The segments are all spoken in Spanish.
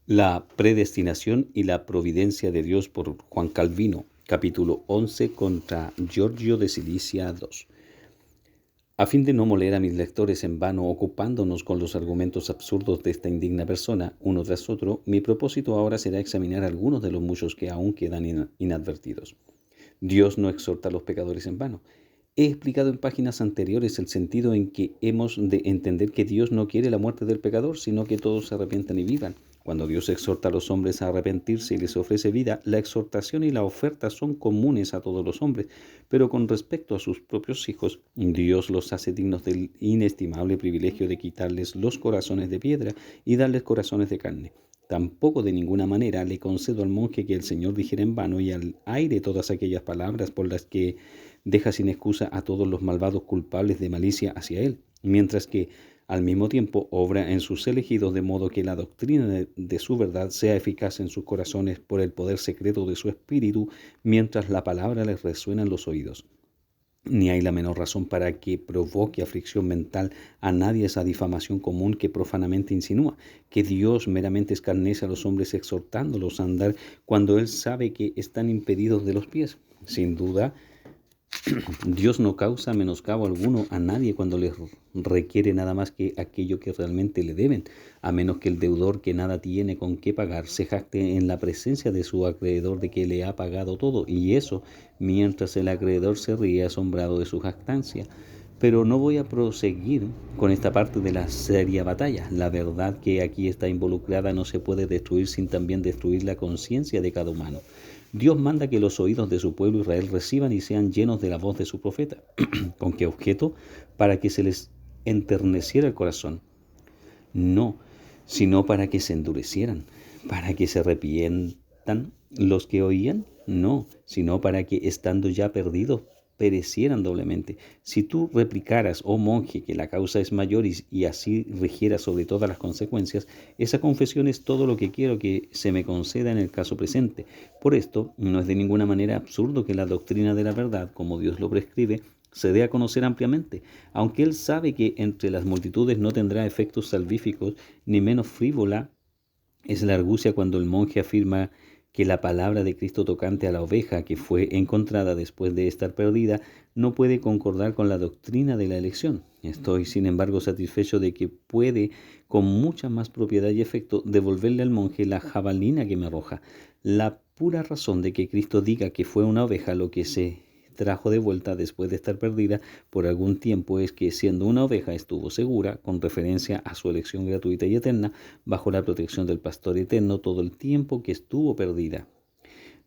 La predestinación y la providencia de Dios por Juan Calvino, capítulo 11 contra Giorgio de Cilicia 2. A fin de no moler a mis lectores en vano ocupándonos con los argumentos absurdos de esta indigna persona, uno tras otro, mi propósito ahora será examinar algunos de los muchos que aún quedan inadvertidos. Dios no exhorta a los pecadores en vano. He explicado en páginas anteriores el sentido en que hemos de entender que Dios no quiere la muerte del pecador, sino que todos se arrepientan y vivan. Cuando Dios exhorta a los hombres a arrepentirse y les ofrece vida, la exhortación y la oferta son comunes a todos los hombres, pero con respecto a sus propios hijos, Dios los hace dignos del inestimable privilegio de quitarles los corazones de piedra y darles corazones de carne. Tampoco de ninguna manera le concedo al monje que el Señor dijera en vano y al aire todas aquellas palabras por las que deja sin excusa a todos los malvados culpables de malicia hacia él, mientras que al mismo tiempo obra en sus elegidos de modo que la doctrina de su verdad sea eficaz en sus corazones por el poder secreto de su espíritu, mientras la palabra les resuena en los oídos. Ni hay la menor razón para que provoque aflicción mental a nadie esa difamación común que profanamente insinúa, que Dios meramente escarnece a los hombres exhortándolos a andar cuando Él sabe que están impedidos de los pies. Sin duda, Dios no causa menoscabo alguno a nadie cuando les requiere nada más que aquello que realmente le deben, a menos que el deudor que nada tiene con qué pagar se jacte en la presencia de su acreedor de que le ha pagado todo, y eso mientras el acreedor se ríe asombrado de su jactancia. Pero no voy a proseguir con esta parte de la seria batalla. La verdad que aquí está involucrada no se puede destruir sin también destruir la conciencia de cada humano. Dios manda que los oídos de su pueblo Israel reciban y sean llenos de la voz de su profeta. ¿Con qué objeto? Para que se les enterneciera el corazón. No, sino para que se endurecieran, para que se arrepientan los que oían. No, sino para que, estando ya perdidos, perecieran doblemente. Si tú replicaras, oh monje, que la causa es mayor y así rigieras sobre todas las consecuencias, esa confesión es todo lo que quiero que se me conceda en el caso presente. Por esto, no es de ninguna manera absurdo que la doctrina de la verdad, como Dios lo prescribe, se dé a conocer ampliamente, aunque él sabe que entre las multitudes no tendrá efectos salvíficos, ni menos frívola es la argucia cuando el monje afirma que la palabra de Cristo tocante a la oveja que fue encontrada después de estar perdida no puede concordar con la doctrina de la elección. Estoy, sin embargo, satisfecho de que puede, con mucha más propiedad y efecto, devolverle al monje la jabalina que me arroja. La pura razón de que Cristo diga que fue una oveja lo que se trajo de vuelta después de estar perdida por algún tiempo es que, siendo una oveja, estuvo segura, con referencia a su elección gratuita y eterna, bajo la protección del pastor eterno todo el tiempo que estuvo perdida.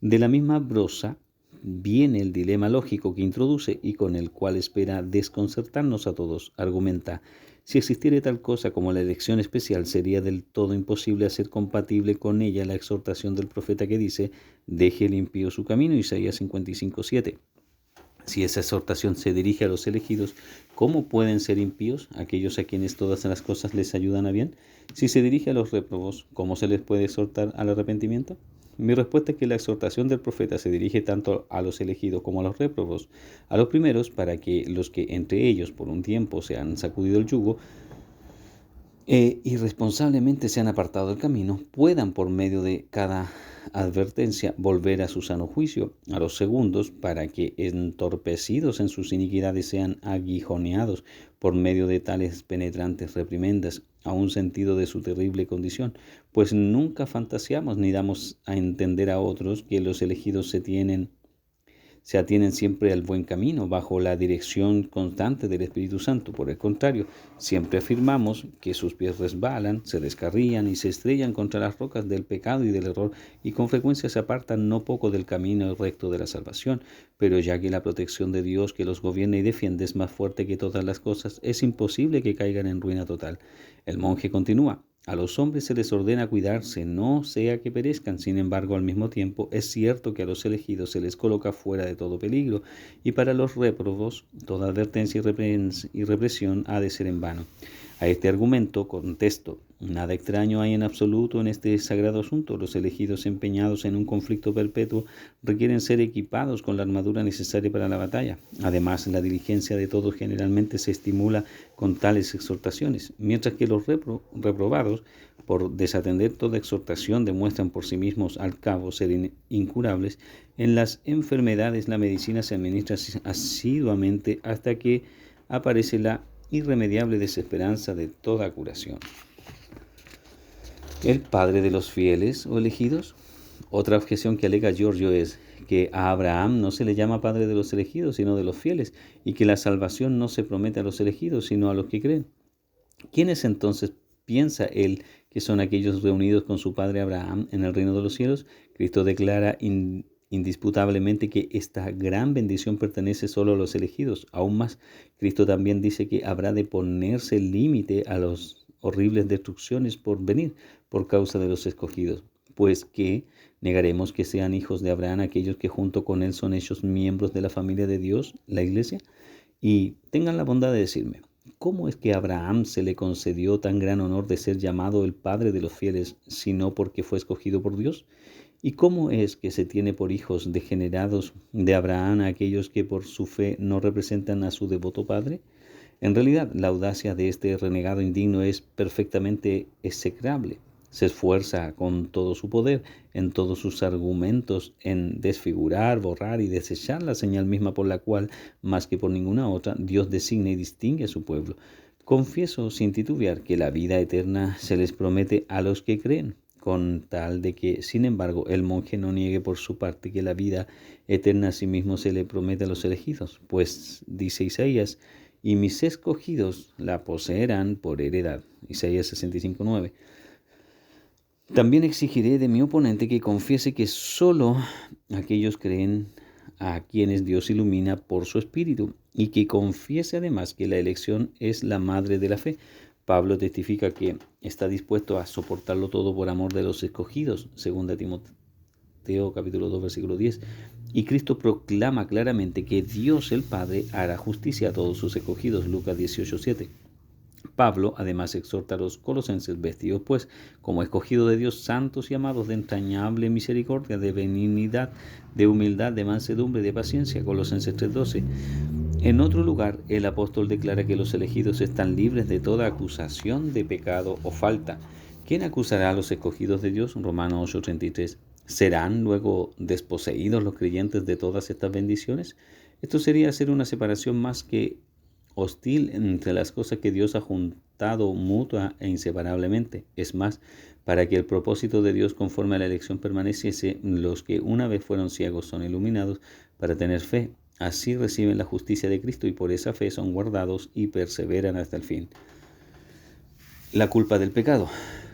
De la misma brosa viene el dilema lógico que introduce y con el cual espera desconcertarnos a todos. Argumenta: si existiera tal cosa como la elección especial, sería del todo imposible hacer compatible con ella la exhortación del profeta que dice: deje el impío su camino, Isaías 55:7. Si esa exhortación se dirige a los elegidos, ¿cómo pueden ser impíos aquellos a quienes todas las cosas les ayudan a bien? Si se dirige a los réprobos, ¿cómo se les puede exhortar al arrepentimiento? Mi respuesta es que la exhortación del profeta se dirige tanto a los elegidos como a los réprobos. A los primeros, para que los que entre ellos por un tiempo se han sacudido el yugo, irresponsablemente se han apartado del camino, puedan por medio de cada advertencia volver a su sano juicio. A los segundos, para que entorpecidos en sus iniquidades sean aguijoneados por medio de tales penetrantes reprimendas a un sentido de su terrible condición, pues nunca fantaseamos ni damos a entender a otros que los elegidos se atienen siempre al buen camino bajo la dirección constante del Espíritu Santo. Por el contrario, siempre afirmamos que sus pies resbalan, se descarrían y se estrellan contra las rocas del pecado y del error, y con frecuencia se apartan no poco del camino recto de la salvación. Pero ya que la protección de Dios que los gobierna y defiende es más fuerte que todas las cosas, es imposible que caigan en ruina total. El monje continúa: a los hombres se les ordena cuidarse, no sea que perezcan. Sin embargo, al mismo tiempo, es cierto que a los elegidos se les coloca fuera de todo peligro, y para los réprobos toda advertencia y represión ha de ser en vano. A este argumento contesto: nada extraño hay en absoluto en este sagrado asunto. Los elegidos empeñados en un conflicto perpetuo requieren ser equipados con la armadura necesaria para la batalla. Además, la diligencia de todos generalmente se estimula con tales exhortaciones, mientras que los reprobados por desatender toda exhortación, demuestran por sí mismos al cabo ser incurables. En las enfermedades la medicina se administra asiduamente hasta que aparece la irremediable desesperanza de toda curación. ¿El padre de los fieles o elegidos? Otra objeción que alega Giorgio es que a Abraham no se le llama padre de los elegidos, sino de los fieles, y que la salvación no se promete a los elegidos, sino a los que creen. ¿Quiénes entonces piensa él que son aquellos reunidos con su padre Abraham en el reino de los cielos? Cristo declara indisputablemente que esta gran bendición pertenece solo a los elegidos. Aún más, Cristo también dice que habrá de ponerse límite a las horribles destrucciones por venir por causa de los escogidos. Pues que negaremos que sean hijos de Abraham aquellos que junto con él son hechos miembros de la familia de Dios, la iglesia. Y tengan la bondad de decirme, ¿cómo es que a Abraham se le concedió tan gran honor de ser llamado el padre de los fieles, sino porque fue escogido por Dios? ¿Y cómo es que se tiene por hijos degenerados de Abraham a aquellos que por su fe no representan a su devoto padre? En realidad, la audacia de este renegado indigno es perfectamente execrable. Se esfuerza con todo su poder, en todos sus argumentos, en desfigurar, borrar y desechar la señal misma por la cual, más que por ninguna otra, Dios designa y distingue a su pueblo. Confieso sin titubear que la vida eterna se les promete a los que creen, con tal de que, sin embargo, el monje no niegue por su parte que la vida eterna a sí mismo se le promete a los elegidos, pues dice Isaías, y mis escogidos la poseerán por heredad. Isaías 65:9. También exigiré de mi oponente que confiese que solo aquellos creen a quienes Dios ilumina por su espíritu y que confiese además que la elección es la madre de la fe. Pablo testifica que está dispuesto a soportarlo todo por amor de los escogidos, 2 Timoteo capítulo 2 versículo 10. Y Cristo proclama claramente que Dios el Padre hará justicia a todos sus escogidos, Lucas 18:7. Pablo además exhorta a los colosenses, vestidos pues como escogidos de Dios, santos y amados, de entrañable misericordia, de benignidad, de humildad, de mansedumbre, de paciencia, Colosenses 3:12. En otro lugar, el apóstol declara que los elegidos están libres de toda acusación de pecado o falta. ¿Quién acusará a los escogidos de Dios? Romanos 8:33. ¿Serán luego desposeídos los creyentes de todas estas bendiciones? Esto sería hacer una separación más que hostil entre las cosas que Dios ha juntado mutua e inseparablemente. Es más, para que el propósito de Dios conforme a la elección permaneciese, los que una vez fueron ciegos son iluminados para tener fe. Así reciben la justicia de Cristo y por esa fe son guardados y perseveran hasta el fin. La culpa del pecado.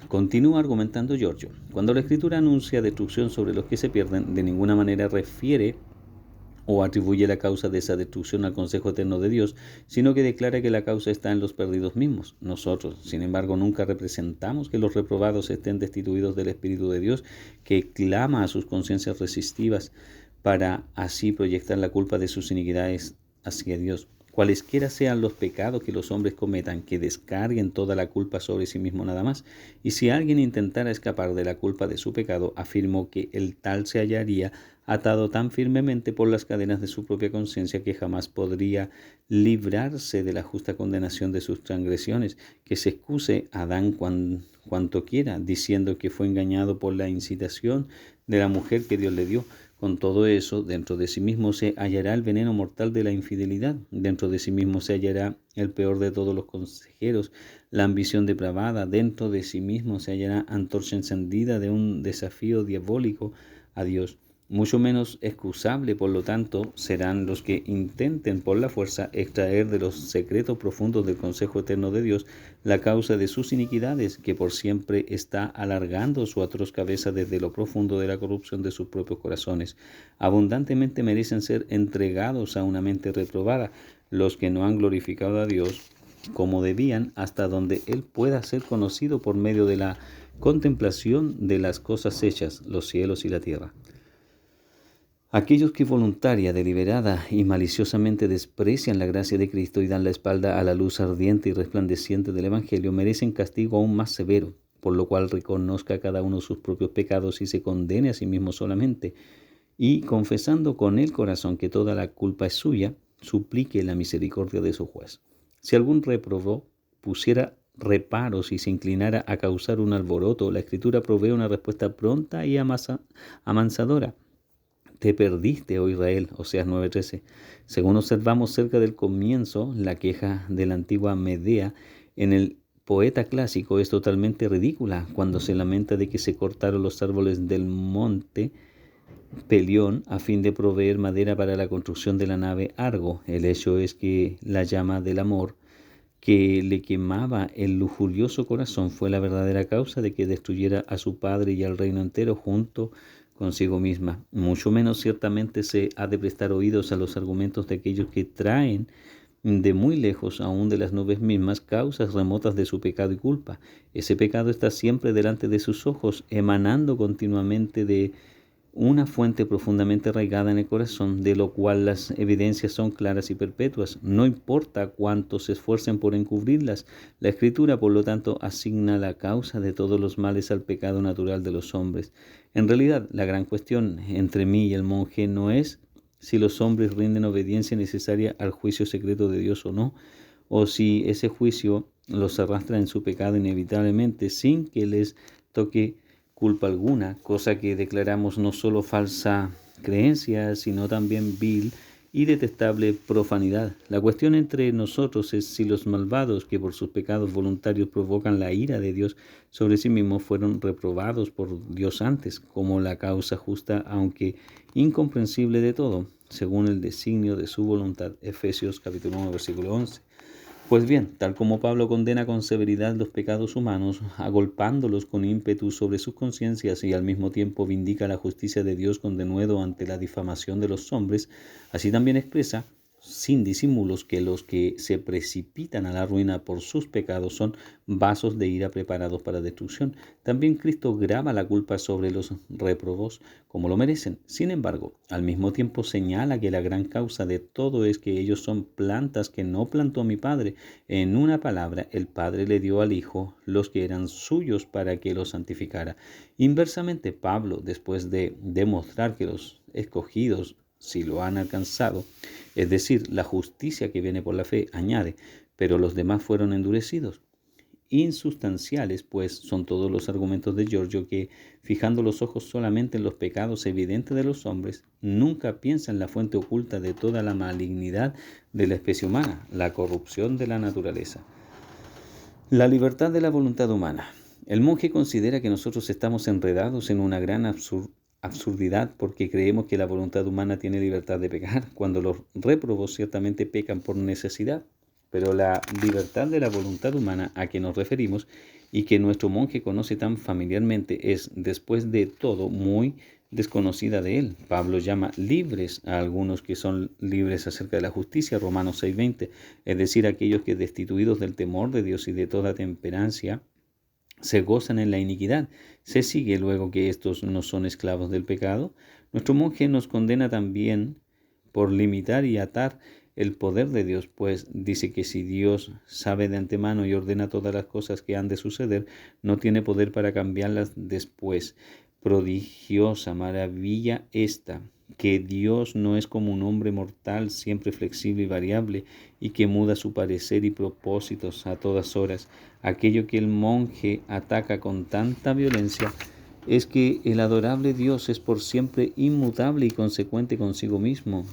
Continúa argumentando Giorgio. Cuando la Escritura anuncia destrucción sobre los que se pierden, de ninguna manera refiere o atribuye la causa de esa destrucción al consejo eterno de Dios, sino que declara que la causa está en los perdidos mismos. Nosotros, sin embargo, nunca representamos que los reprobados estén destituidos del Espíritu de Dios, que clama a sus conciencias resistivas para así proyectar la culpa de sus iniquidades hacia Dios. Cualesquiera sean los pecados que los hombres cometan, que descarguen toda la culpa sobre sí mismo nada más. Y si alguien intentara escapar de la culpa de su pecado, afirmo que el tal se hallaría atado tan firmemente por las cadenas de su propia conciencia que jamás podría librarse de la justa condenación de sus transgresiones. Que se excuse Adán cuanto quiera, diciendo que fue engañado por la incitación de la mujer que Dios le dio. Con todo eso, dentro de sí mismo se hallará el veneno mortal de la infidelidad. Dentro de sí mismo se hallará el peor de todos los consejeros, la ambición depravada. Dentro de sí mismo se hallará antorcha encendida de un desafío diabólico a Dios. Mucho menos excusable, por lo tanto, serán los que intenten por la fuerza extraer de los secretos profundos del consejo eterno de Dios la causa de sus iniquidades, que por siempre está alargando su atroz cabeza desde lo profundo de la corrupción de sus propios corazones. Abundantemente merecen ser entregados a una mente reprobada los que no han glorificado a Dios como debían, hasta donde Él pueda ser conocido por medio de la contemplación de las cosas hechas, los cielos y la tierra. Aquellos que voluntaria, deliberada y maliciosamente desprecian la gracia de Cristo y dan la espalda a la luz ardiente y resplandeciente del Evangelio merecen castigo aún más severo, por lo cual reconozca cada uno sus propios pecados y se condene a sí mismo solamente, y confesando con el corazón que toda la culpa es suya, suplique la misericordia de su juez. Si algún reprobó pusiera reparos y se inclinara a causar un alboroto, la Escritura provee una respuesta pronta y amansadora. Te perdiste, oh Israel, Oseas 9:13. Según observamos cerca del comienzo, la queja de la antigua Medea en el poeta clásico es totalmente ridícula cuando se lamenta de que se cortaron los árboles del monte Pelión a fin de proveer madera para la construcción de la nave Argo. El hecho es que la llama del amor que le quemaba el lujurioso corazón fue la verdadera causa de que destruyera a su padre y al reino entero junto consigo misma. Mucho menos ciertamente se ha de prestar oídos a los argumentos de aquellos que traen de muy lejos, aún de las nubes mismas, causas remotas de su pecado y culpa. Ese pecado está siempre delante de sus ojos, emanando continuamente de una fuente profundamente arraigada en el corazón, de lo cual las evidencias son claras y perpetuas. No importa cuánto se esfuercen por encubrirlas, la Escritura, por lo tanto, asigna la causa de todos los males al pecado natural de los hombres. En realidad, la gran cuestión entre mí y el monje no es si los hombres rinden obediencia necesaria al juicio secreto de Dios o no, o si ese juicio los arrastra en su pecado inevitablemente sin que les toque culpa alguna, cosa que declaramos no solo falsa creencia, sino también vil y detestable profanidad. La cuestión entre nosotros es si los malvados que por sus pecados voluntarios provocan la ira de Dios sobre sí mismos fueron reprobados por Dios antes, como la causa justa, aunque incomprensible de todo, según el designio de su voluntad. Efesios capítulo 1, versículo 11. Pues bien, tal como Pablo condena con severidad los pecados humanos, agolpándolos con ímpetu sobre sus conciencias y al mismo tiempo vindica la justicia de Dios con denuedo ante la difamación de los hombres, así también expresa sin disimulos que los que se precipitan a la ruina por sus pecados son vasos de ira preparados para destrucción. También Cristo grava la culpa sobre los réprobos como lo merecen. Sin embargo, al mismo tiempo señala que la gran causa de todo es que ellos son plantas que no plantó mi Padre. En una palabra, el Padre le dio al Hijo los que eran suyos para que los santificara. Inversamente, Pablo, después de demostrar que los escogidos si lo han alcanzado, es decir, la justicia que viene por la fe, añade, pero los demás fueron endurecidos. Insustanciales, pues, son todos los argumentos de Giorgio que, fijando los ojos solamente en los pecados evidentes de los hombres, nunca piensa en la fuente oculta de toda la malignidad de la especie humana, la corrupción de la naturaleza. La libertad de la voluntad humana. El monje considera que nosotros estamos enredados en una gran absurdidad porque creemos que la voluntad humana tiene libertad de pecar, cuando los réprobos ciertamente pecan por necesidad. Pero la libertad de la voluntad humana a que nos referimos y que nuestro monje conoce tan familiarmente es, después de todo, muy desconocida de él. Pablo llama libres a algunos que son libres acerca de la justicia, Romanos 6:20, es decir, aquellos que destituidos del temor de Dios y de toda temperancia, se gozan en la iniquidad. Se sigue luego que estos no son esclavos del pecado. Nuestro monje nos condena también por limitar y atar el poder de Dios, pues dice que si Dios sabe de antemano y ordena todas las cosas que han de suceder, no tiene poder para cambiarlas después. Prodigiosa maravilla esta, que Dios no es como un hombre mortal, siempre flexible y variable, y que muda su parecer y propósitos a todas horas. Aquello que el monje ataca con tanta violencia es que el adorable Dios es por siempre inmutable y consecuente consigo mismo.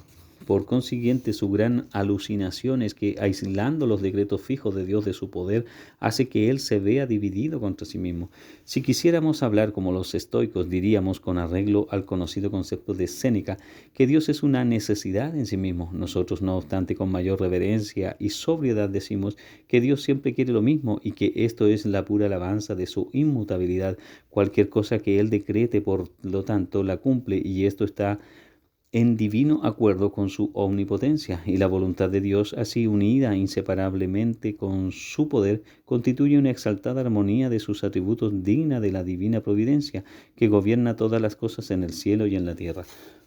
Por consiguiente, su gran alucinación es que, aislando los decretos fijos de Dios de su poder, hace que Él se vea dividido contra sí mismo. Si quisiéramos hablar como los estoicos, diríamos, con arreglo al conocido concepto de Séneca, que Dios es una necesidad en sí mismo. Nosotros, no obstante, con mayor reverencia y sobriedad decimos que Dios siempre quiere lo mismo y que esto es la pura alabanza de su inmutabilidad. Cualquier cosa que Él decrete, por lo tanto, la cumple, y esto está en divino acuerdo con su omnipotencia, y la voluntad de Dios, así unida inseparablemente con su poder, constituye una exaltada armonía de sus atributos digna de la divina providencia, que gobierna todas las cosas en el cielo y en la tierra.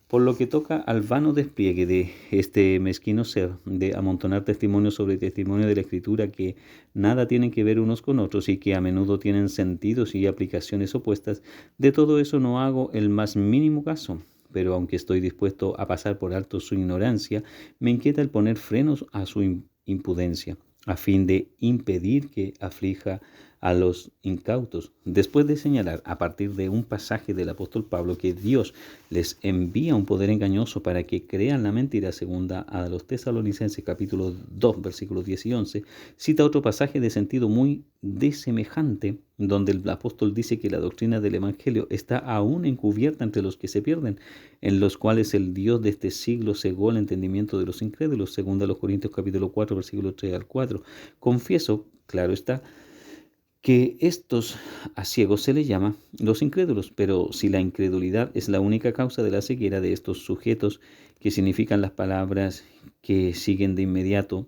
Por lo que toca al vano despliegue de este mezquino ser, de amontonar testimonio sobre testimonio de la Escritura que nada tienen que ver unos con otros y que a menudo tienen sentidos y aplicaciones opuestas, de todo eso no hago el más mínimo caso. Pero aunque estoy dispuesto a pasar por alto su ignorancia, me inquieta el poner frenos a su impudencia. a fin de impedir que aflija a los incautos. Después de señalar a partir de un pasaje del apóstol Pablo que Dios les envía un poder engañoso para que crean la mentira, segunda a los Tesalonicenses capítulo 2 versículos 10 y 11, cita otro pasaje de sentido muy desemejante, donde el apóstol dice que la doctrina del Evangelio está aún encubierta entre los que se pierden, en los cuales el Dios de este siglo cegó el entendimiento de los incrédulos, segunda a los Corintios capítulo 4 versículos 3 al 4. Confieso, claro está, que estos a ciegos se les llama los incrédulos, pero si la incredulidad es la única causa de la ceguera de estos sujetos, que significan las palabras que siguen de inmediato,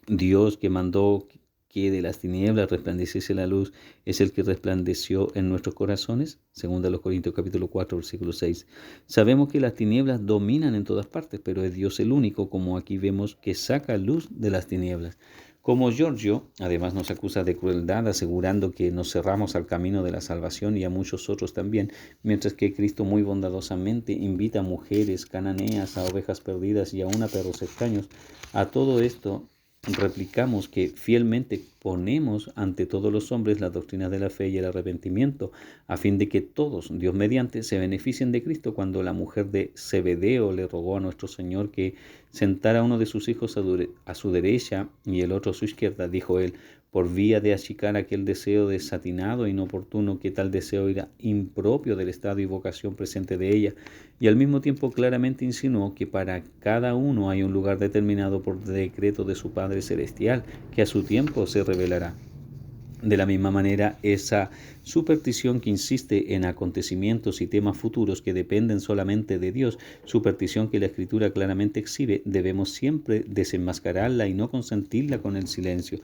Dios que mandó que de las tinieblas resplandeciese la luz, es el que resplandeció en nuestros corazones, según los Corintios capítulo 4, versículo 6. Sabemos que las tinieblas dominan en todas partes, pero es Dios el único, como aquí vemos, que saca luz de las tinieblas. Como Giorgio, además nos acusa de crueldad, asegurando que nos cerramos al camino de la salvación y a muchos otros también, mientras que Cristo muy bondadosamente invita a mujeres cananeas, a ovejas perdidas y aún a perros extraños. A todo esto replicamos que fielmente ponemos ante todos los hombres las doctrinas de la fe y el arrepentimiento, a fin de que todos, Dios mediante, se beneficien de Cristo. Cuando la mujer de Zebedeo le rogó a nuestro Señor que sentara a uno de sus hijos a su derecha y el otro a su izquierda, dijo él, por vía de achicar aquel deseo desatinado e inoportuno, que tal deseo era impropio del estado y vocación presente de ella, y al mismo tiempo claramente insinuó que para cada uno hay un lugar determinado por decreto de su Padre Celestial, que a su tiempo se revelará. De la misma manera, esa superstición que insiste en acontecimientos y temas futuros que dependen solamente de Dios, superstición que la Escritura claramente exhibe, debemos siempre desenmascararla y no consentirla con el silencio.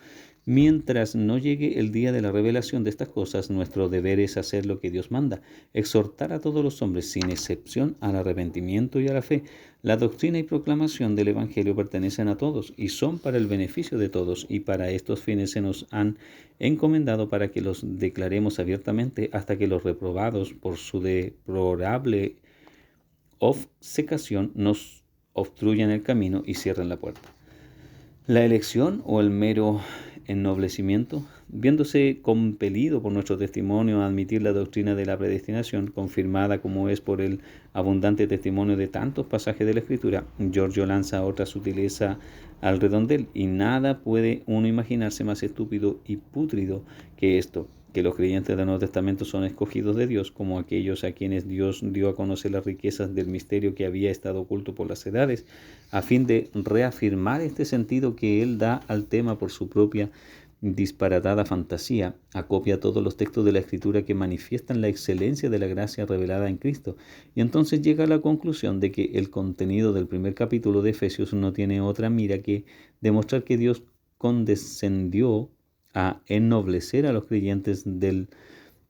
Mientras no llegue el día de la revelación de estas cosas, nuestro deber es hacer lo que Dios manda, exhortar a todos los hombres, sin excepción, al arrepentimiento y a la fe. La doctrina y proclamación del Evangelio pertenecen a todos y son para el beneficio de todos, y para estos fines se nos han encomendado para que los declaremos abiertamente hasta que los reprobados por su deplorable obcecación nos obstruyan el camino y cierren la puerta. La elección o el mero ennoblecimiento, viéndose compelido por nuestro testimonio a admitir la doctrina de la predestinación, confirmada como es por el abundante testimonio de tantos pasajes de la Escritura, Giorgio lanza otra sutileza al redondel, y nada puede uno imaginarse más estúpido y pútrido que esto, que los creyentes del Nuevo Testamento son escogidos de Dios, como aquellos a quienes Dios dio a conocer las riquezas del misterio que había estado oculto por las edades, a fin de reafirmar este sentido que Él da al tema por su propia disparatada fantasía. Acopia todos los textos de la Escritura que manifiestan la excelencia de la gracia revelada en Cristo, y entonces llega a la conclusión de que el contenido del primer capítulo de Efesios no tiene otra mira que demostrar que Dios condescendió a ennoblecer a los creyentes del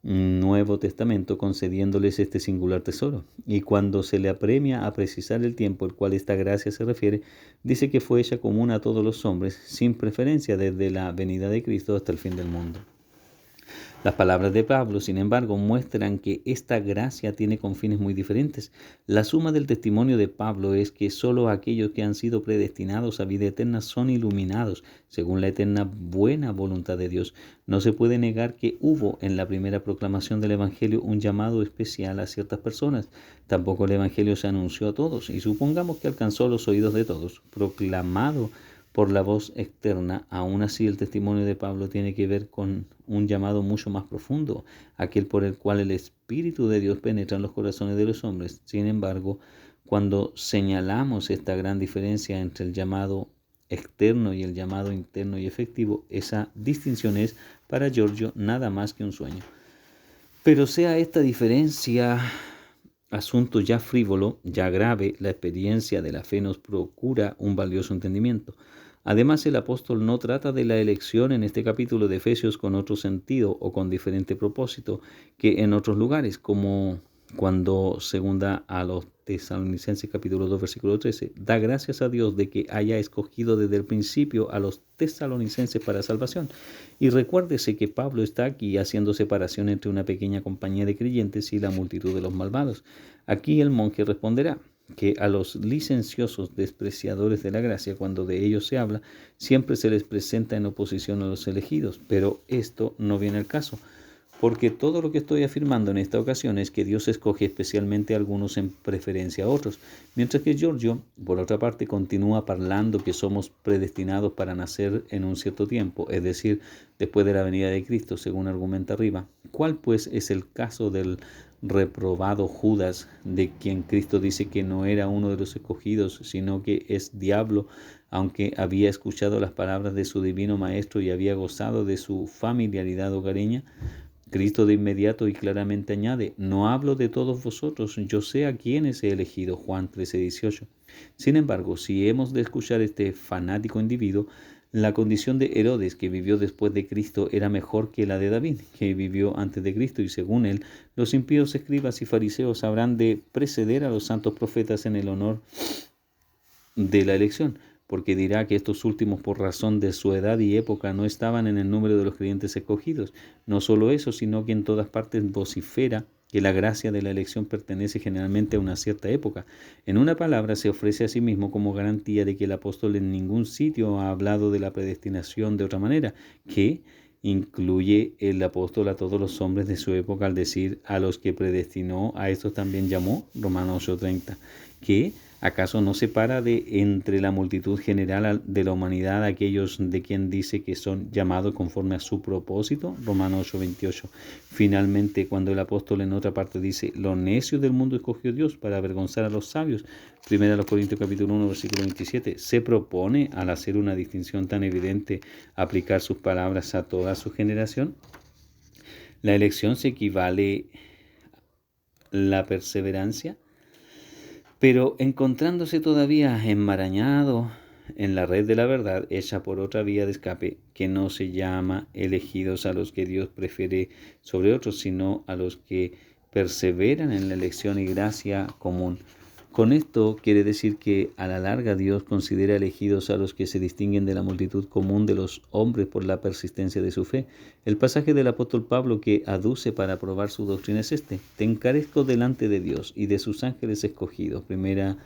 Nuevo Testamento, concediéndoles este singular tesoro. Y cuando se le apremia a precisar el tiempo al cual esta gracia se refiere, dice que fue hecha común a todos los hombres, sin preferencia desde la venida de Cristo hasta el fin del mundo. Las palabras de Pablo, sin embargo, muestran que esta gracia tiene confines muy diferentes. La suma del testimonio de Pablo es que solo aquellos que han sido predestinados a vida eterna son iluminados, según la eterna buena voluntad de Dios. No se puede negar que hubo en la primera proclamación del Evangelio un llamado especial a ciertas personas. Tampoco el Evangelio se anunció a todos, y supongamos que alcanzó los oídos de todos, proclamado por la voz externa. Aún así, el testimonio de Pablo tiene que ver con un llamado mucho más profundo, aquel por el cual el Espíritu de Dios penetra en los corazones de los hombres. Sin embargo, cuando señalamos esta gran diferencia entre el llamado externo y el llamado interno y efectivo, esa distinción es para Giorgio nada más que un sueño. Pero sea esta diferencia asunto ya frívolo, ya grave, la experiencia de la fe nos procura un valioso entendimiento. Además, el apóstol no trata de la elección en este capítulo de Efesios con otro sentido o con diferente propósito que en otros lugares, como cuando segunda a los Tesalonicenses capítulo 2 versículo 13, da gracias a Dios de que haya escogido desde el principio a los tesalonicenses para salvación. Y recuérdese que Pablo está aquí haciendo separación entre una pequeña compañía de creyentes y la multitud de los malvados. Aquí el monje responderá: que a los licenciosos despreciadores de la gracia, cuando de ellos se habla, siempre se les presenta en oposición a los elegidos, pero esto no viene al caso, porque todo lo que estoy afirmando en esta ocasión es que Dios escoge especialmente a algunos en preferencia a otros, mientras que Giorgio, por otra parte, continúa parlando que somos predestinados para nacer en un cierto tiempo, es decir, después de la venida de Cristo, según argumenta arriba. ¿Cuál pues es el caso del reprobado Judas, de quien Cristo dice que no era uno de los escogidos, sino que es diablo, aunque había escuchado las palabras de su divino Maestro y había gozado de su familiaridad hogareña? Cristo de inmediato y claramente añade: no hablo de todos vosotros, yo sé a quiénes he elegido. Juan 13:18. Sin embargo, si hemos de escuchar este fanático individuo, la condición de Herodes, que vivió después de Cristo, era mejor que la de David, que vivió antes de Cristo, y según él, los impíos escribas y fariseos habrán de preceder a los santos profetas en el honor de la elección, porque dirá que estos últimos, por razón de su edad y época, no estaban en el número de los creyentes escogidos. No solo eso, sino que en todas partes vocifera que la gracia de la elección pertenece generalmente a una cierta época. En una palabra, se ofrece a sí mismo como garantía de que el apóstol en ningún sitio ha hablado de la predestinación de otra manera, que incluye el apóstol a todos los hombres de su época al decir: a los que predestinó, a estos también llamó, Romanos 8:30, que ¿acaso no separa de entre la multitud general de la humanidad a aquellos de quien dice que son llamados conforme a su propósito? Romanos 8:28. Finalmente, cuando el apóstol en otra parte dice: lo necio del mundo escogió Dios para avergonzar a los sabios, 1 Corintios capítulo 1, versículo 27, ¿se propone, al hacer una distinción tan evidente, aplicar sus palabras a toda su generación? La elección se equivale a la perseverancia, pero encontrándose todavía enmarañado en la red de la verdad, hecha por otra vía de escape, que no se llama elegidos a los que Dios prefiere sobre otros, sino a los que perseveran en la elección y gracia común. Con esto quiere decir que a la larga Dios considera elegidos a los que se distinguen de la multitud común de los hombres por la persistencia de su fe. El pasaje del apóstol Pablo que aduce para probar su doctrina es este: te encarezco delante de Dios y de sus ángeles escogidos, 1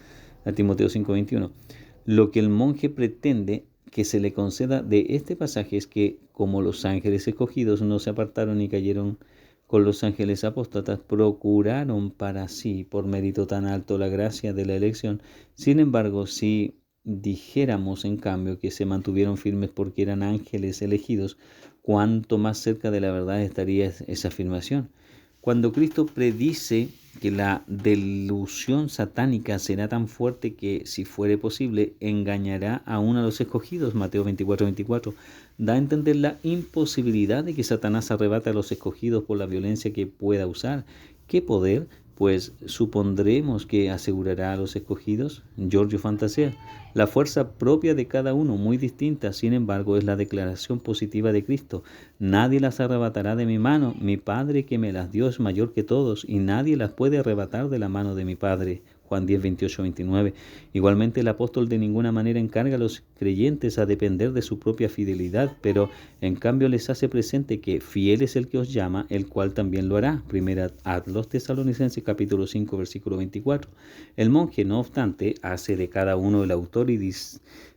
Timoteo 5:21. Lo que el monje pretende que se le conceda de este pasaje es que, como los ángeles escogidos no se apartaron ni cayeron con los ángeles apóstatas, procuraron para sí, por mérito tan alto, la gracia de la elección. Sin embargo, si dijéramos en cambio que se mantuvieron firmes porque eran ángeles elegidos, ¿cuánto más cerca de la verdad estaría esa afirmación? Cuando Cristo predice que la delusión satánica será tan fuerte que, si fuere posible, engañará aún a los escogidos, Mateo 24:24, da a entender la imposibilidad de que Satanás arrebate a los escogidos por la violencia que pueda usar. ¿Qué poder, pues, supondremos que asegurará a los escogidos? Giorgio fantasea. La fuerza propia de cada uno, muy distinta, sin embargo, es la declaración positiva de Cristo: nadie las arrebatará de mi mano, mi Padre que me las dio es mayor que todos, y nadie las puede arrebatar de la mano de mi Padre. Juan 10:28-29. Igualmente, el apóstol de ninguna manera encarga a los creyentes a depender de su propia fidelidad, pero en cambio les hace presente que fiel es el que os llama, el cual también lo hará. Primera a los Tesalonicenses capítulo 5, versículo 24. El monje, no obstante, hace de cada uno el autor y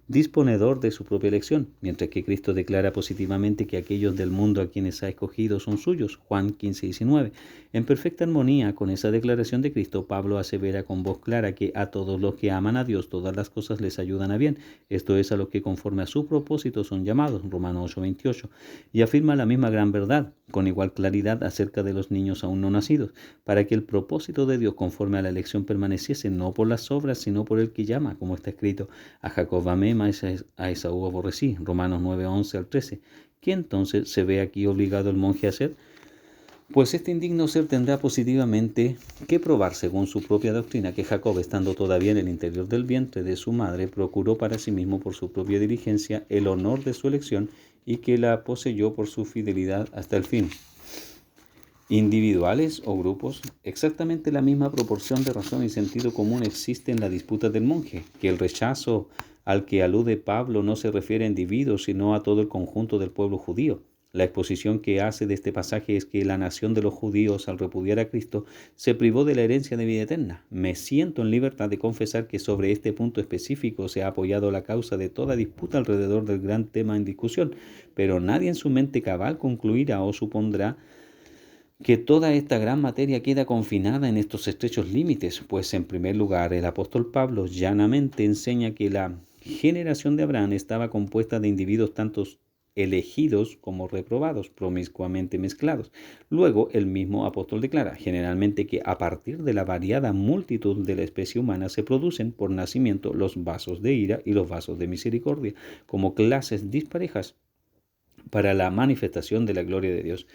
disponedor de su propia elección, mientras que Cristo declara positivamente que aquellos del mundo a quienes ha escogido son suyos, Juan 15:19. En perfecta armonía con esa declaración de Cristo, Pablo asevera con voz clara que a todos los que aman a Dios todas las cosas les ayudan a bien, esto es, a los que conforme a su propósito son llamados, Romanos 8:28, y afirma la misma gran verdad, con igual claridad, acerca de los niños aún no nacidos, para que el propósito de Dios conforme a la elección permaneciese no por las obras, sino por el que llama, como está escrito: a Jacob amé, mas a Esaú aborrecí, Romanos 9:11-13. ¿Qué entonces se ve aquí obligado el monje a hacer? Pues este indigno ser tendrá positivamente que probar, según su propia doctrina, que Jacob, estando todavía en el interior del vientre de su madre, procuró para sí mismo por su propia diligencia el honor de su elección, y que la poseyó por su fidelidad hasta el fin. Individuales o grupos, exactamente la misma proporción de razón y sentido común existe en la disputa del monje, que el rechazo al que alude Pablo no se refiere a individuos, sino a todo el conjunto del pueblo judío. La exposición que hace de este pasaje es que la nación de los judíos, al repudiar a Cristo, se privó de la herencia de vida eterna. Me siento en libertad de confesar que sobre este punto específico se ha apoyado la causa de toda disputa alrededor del gran tema en discusión, pero nadie en su mente cabal concluirá o supondrá que toda esta gran materia queda confinada en estos estrechos límites, pues en primer lugar el apóstol Pablo llanamente enseña que la generación de Abraham estaba compuesta de individuos tantos elegidos como reprobados, promiscuamente mezclados. Luego el mismo apóstol declara generalmente que a partir de la variada multitud de la especie humana se producen por nacimiento los vasos de ira y los vasos de misericordia, como clases disparejas para la manifestación de la gloria de Dios.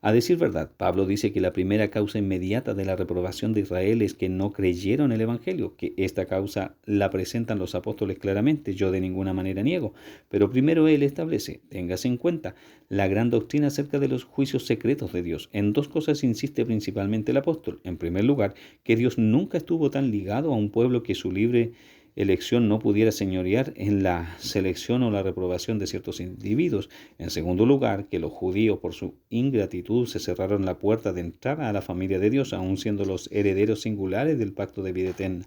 A decir verdad, Pablo dice que la primera causa inmediata de la reprobación de Israel es que no creyeron el Evangelio, que esta causa la presentan los apóstoles claramente, yo de ninguna manera niego, pero primero él establece, téngase en cuenta, la gran doctrina acerca de los juicios secretos de Dios. En dos cosas insiste principalmente el apóstol. En primer lugar, que Dios nunca estuvo tan ligado a un pueblo que su libre elección no pudiera señorear en la selección o la reprobación de ciertos individuos. En segundo lugar, que los judíos por su ingratitud se cerraron la puerta de entrada a la familia de Dios, aun siendo los herederos singulares del pacto de vida eterna.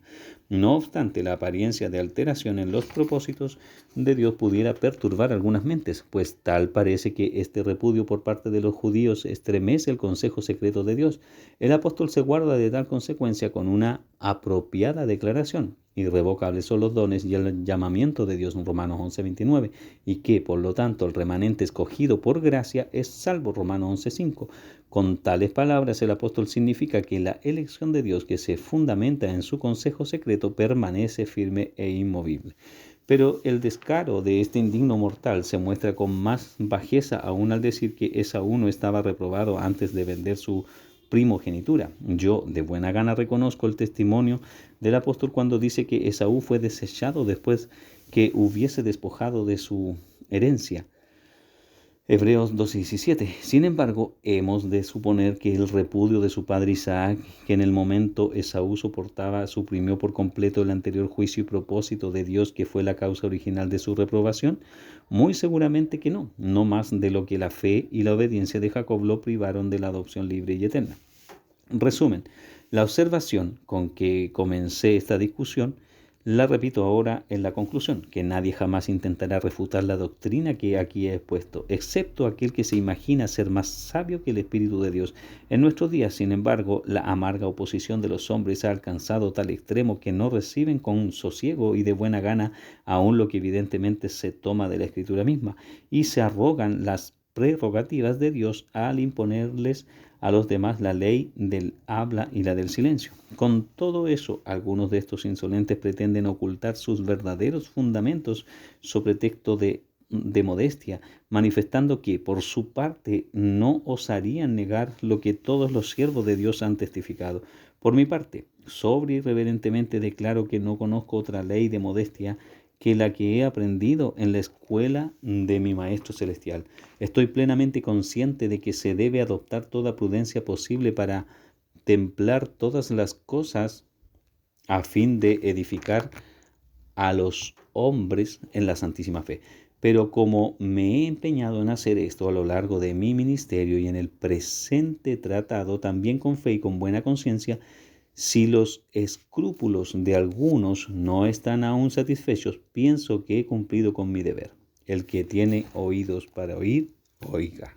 No obstante, la apariencia de alteración en los propósitos de Dios pudiera perturbar algunas mentes, pues tal parece que este repudio por parte de los judíos estremece el consejo secreto de Dios. El apóstol se guarda de tal consecuencia con una apropiada declaración. Irrevocables son los dones y el llamamiento de Dios en Romanos 11:29, y que, por lo tanto, el remanente escogido por gracia es salvo, Romanos 11:5. Con tales palabras, el apóstol significa que la elección de Dios que se fundamenta en su consejo secreto permanece firme e inmovible. Pero el descaro de este indigno mortal se muestra con más bajeza aún al decir que Esaú no estaba reprobado antes de vender su primogenitura. Yo de buena gana reconozco el testimonio del apóstol cuando dice que Esaú fue desechado después que hubiese despojado de su herencia. Hebreos 2:17. Sin embargo, hemos de suponer que el repudio de su padre Isaac, que en el momento Esaú soportaba, suprimió por completo el anterior juicio y propósito de Dios que fue la causa original de su reprobación. Muy seguramente que no, no más de lo que la fe y la obediencia de Jacob lo privaron de la adopción libre y eterna. Resumen, la observación con que comencé esta discusión la repito ahora en la conclusión, que nadie jamás intentará refutar la doctrina que aquí he expuesto, excepto aquel que se imagina ser más sabio que el Espíritu de Dios. En nuestros días, sin embargo, la amarga oposición de los hombres ha alcanzado tal extremo que no reciben con sosiego y de buena gana aún lo que evidentemente se toma de la Escritura misma, y se arrogan las prerrogativas de Dios al imponerles a los demás la ley del habla y la del silencio. Con todo eso, algunos de estos insolentes pretenden ocultar sus verdaderos fundamentos sobre texto de modestia, manifestando que por su parte no osarían negar lo que todos los siervos de Dios han testificado. Por mi parte, sobria y reverentemente declaro que no conozco otra ley de modestia que la que he aprendido en la escuela de mi Maestro Celestial. Estoy plenamente consciente de que se debe adoptar toda prudencia posible para templar todas las cosas a fin de edificar a los hombres en la santísima fe. Pero como me he empeñado en hacer esto a lo largo de mi ministerio y en el presente tratado, también con fe y con buena conciencia, si los escrúpulos de algunos no están aún satisfechos, pienso que he cumplido con mi deber. El que tiene oídos para oír, oiga.